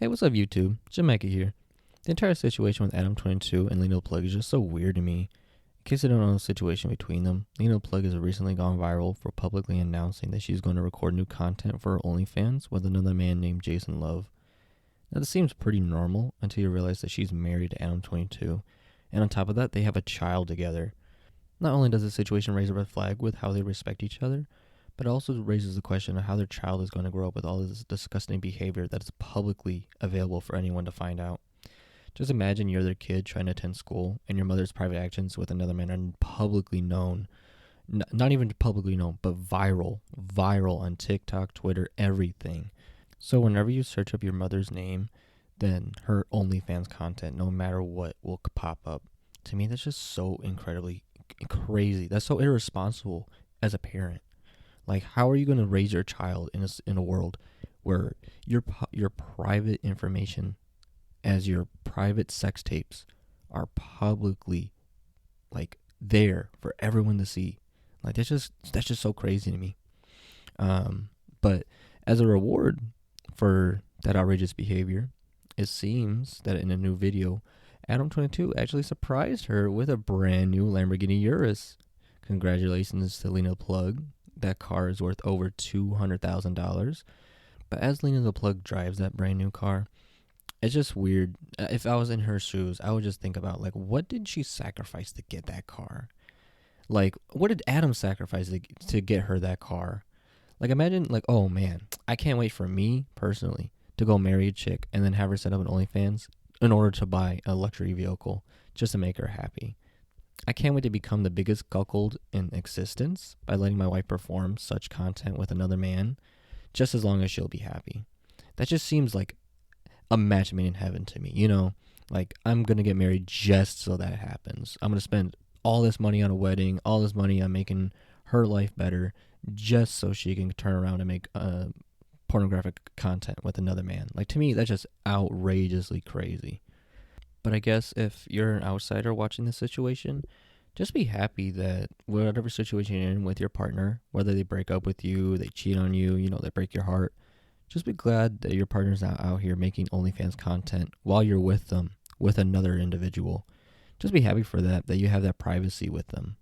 Hey, what's up, YouTube? Jamaica here. The entire situation with Adam22 and LenaThePlug is just so weird to me. In case you don't know the situation between them, LenaThePlug has recently gone viral for publicly announcing that she's going to record new content for her OnlyFans with another man named Jason Love. Now, this seems pretty normal until you realize that she's married to Adam22, and on top of that, they have a child together. Not only does the situation raise a red flag with how they respect each other, but it also raises the question of how their child is going to grow up with all this disgusting behavior that is publicly available for anyone to find out. Just imagine you're their kid trying to attend school, and your mother's private actions with another man are publicly known. Not even publicly known, but viral on TikTok, Twitter, everything. So whenever you search up your mother's name, then her OnlyFans content, no matter what, will pop up. To me, that's just so incredibly crazy. That's so irresponsible as a parent. Like, how are you going to raise your child in a world where your private information, as your private sex tapes, are publicly like there for everyone to see? Like, that's just so crazy to me. But as a reward for that outrageous behavior, it seems that in a new video, Adam22 actually surprised her with a brand new Lamborghini Urus. Congratulations to LenaThePlug. That car is worth over $200,000. But as LenaThePlug drives that brand new car, it's just weird. If I was in her shoes, I would just think about, like, what did she sacrifice to get that car? Like, what did Adam sacrifice to get her that car? Like, imagine, like, oh man, I can't wait for me, personally, to go marry a chick and then have her set up an OnlyFans in order to buy a luxury vehicle just to make her happy. I can't wait to become the biggest cuckold in existence by letting my wife perform such content with another man, just as long as she'll be happy. That just seems like a match made in heaven to me, you know? Like, I'm going to get married just so that happens. I'm going to spend all this money on a wedding, all this money on making her life better, just so she can turn around and make pornographic content with another man. Like, to me, that's just outrageously crazy. But I guess if you're an outsider watching this situation, just be happy that whatever situation you're in with your partner, whether they break up with you, they cheat on you, they break your heart, just be glad that your partner's not out here making OnlyFans content while you're with them, with another individual. Just be happy for that you have that privacy with them.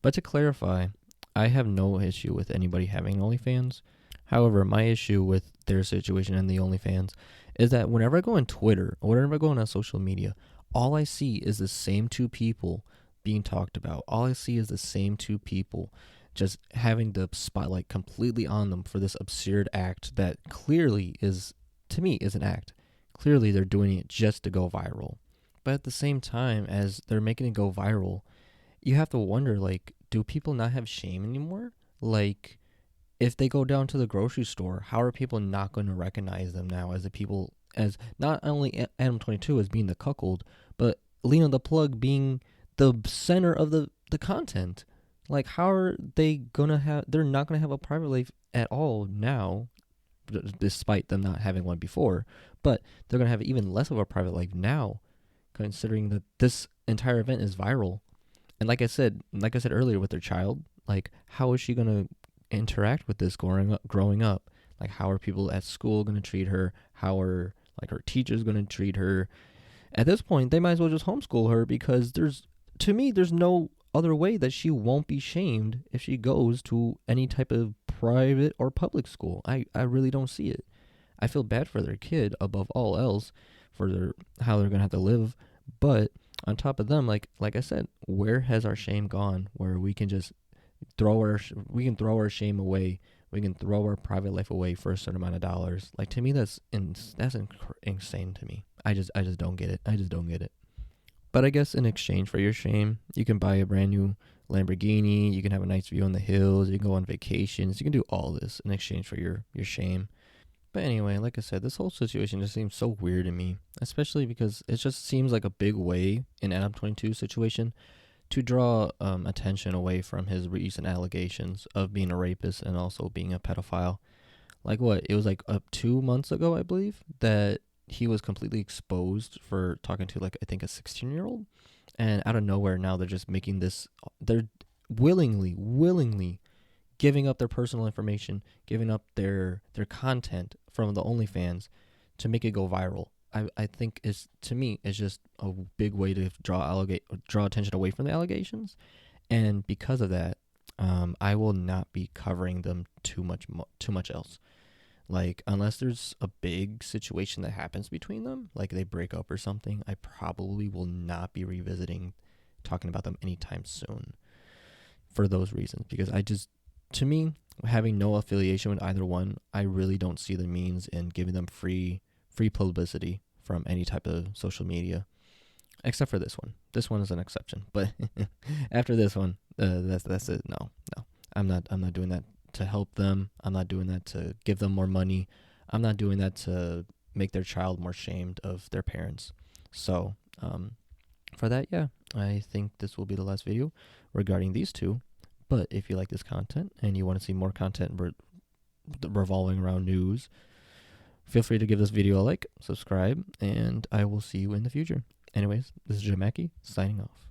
But to clarify, I have no issue with anybody having OnlyFans. However, my issue with their situation and the OnlyFans is that whenever I go on Twitter or whenever I go on social media, all I see is the same two people being talked about. All I see is the same two people just having the spotlight completely on them for this absurd act that clearly is, to me, is an act. Clearly, they're doing it just to go viral. But at the same time, as they're making it go viral, you have to wonder, like, do people not have shame anymore? Like, if they go down to the grocery store, how are people not going to recognize them now as the people, as not only Adam22 as being the cuckold, but LenaThePlug being the center of the content? Like, how are they going to have, they're not going to have a private life at all now, despite them not having one before, but they're going to have even less of a private life now, considering that this entire event is viral. And like I said earlier with their child, like, how is she going to interact with this growing up? Like, how are people at school going to treat her? How are, like, her teachers going to treat her? At this point, they might as well just homeschool her, because there's no other way that she won't be shamed if she goes to any type of private or public school. I really don't see it. I feel bad for their kid above all else, for how they're going to have to live. But on top of them, like I said, where has our shame gone? Where we can just throw our shame away. We can throw our private life away for a certain amount of dollars. Like, to me, that's insane to me. I just don't get it. I just don't get it. But I guess in exchange for your shame, you can buy a brand new Lamborghini. You can have a nice view on the hills. You can go on vacations. You can do all this in exchange for your shame. But anyway, like I said, this whole situation just seems so weird to me, especially because it just seems like a big way in Adam22's situation to draw attention away from his recent allegations of being a rapist and also being a pedophile. Like, what? It was like 2 months ago, I believe, that he was completely exposed for talking to, like, I think a 16-year-old. And out of nowhere, now they're just making this, they're willingly giving up their personal information, giving up their content from the OnlyFans to make it go viral. I think is to me is just a big way to draw attention away from the allegations, and because of that, I will not be covering them too much else. Like unless there's a big situation that happens between them, like they break up or something, I probably will not be revisiting talking about them anytime soon for those reasons. Because to me, having no affiliation with either one, I really don't see the means in giving them free publicity from any type of social media, except for this one. This one is an exception, but after this one, that's it. No, I'm not doing that to help them. I'm not doing that to give them more money. I'm not doing that to make their child more shamed of their parents. So, for that, yeah, I think this will be the last video regarding these two. But if you like this content and you want to see more content revolving around news, feel free to give this video a like, subscribe, and I will see you in the future. Anyways, this is Jim Mackey signing off.